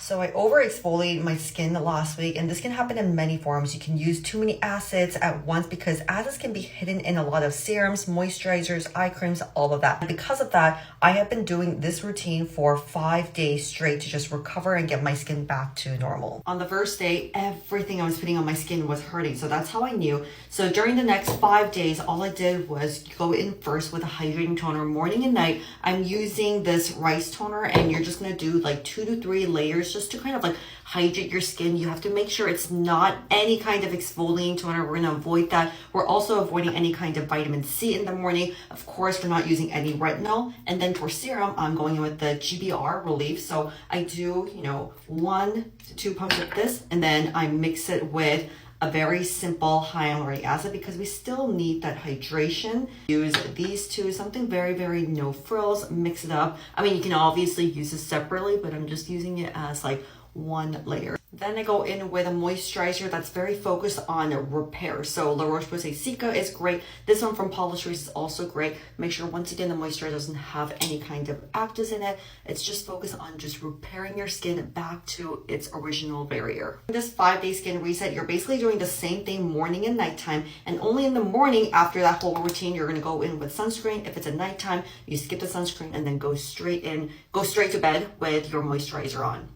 So I over exfoliated my skin last week, and this can happen in many forms. You can use too many acids at once because acids can be hidden in a lot of serums, moisturizers, eye creams, all of that. And because of that, I have been doing this routine for 5 days straight to just recover and get my skin back to normal. On the first day, everything I was putting on my skin was hurting, so that's how I knew. So during the next 5 days, all I did was go in first with a hydrating toner morning and night. I'm using this rice toner, and you're just gonna do like 2 to 3 layers just to kind of like hydrate your skin. You have to make sure it's not any kind of exfoliating toner. We're going to avoid that. We're also avoiding any kind of vitamin C in the morning. Of course, we're not using any retinol. And then for serum, I'm going in with the GBR Relief. So I do, 1 to 2 pumps of this, and then I mix it with a very simple hyaluronic acid because we still need that hydration. Use these two, something very, very no frills, mix it up. I mean, you can obviously use this separately, but I'm just using it as like one layer. Then I go in with a moisturizer that's very focused on repair. So La Roche-Posay Cica is great. This one from Polish Reese is also great. Make sure once again the moisturizer doesn't have any kind of actives in it. It's just focused on just repairing your skin back to its original barrier. This 5-day skin reset, you're basically doing the same thing morning and nighttime, and only in the morning after that whole routine you're going to go in with sunscreen. If it's at nighttime, you skip the sunscreen and then go straight to bed with your moisturizer on.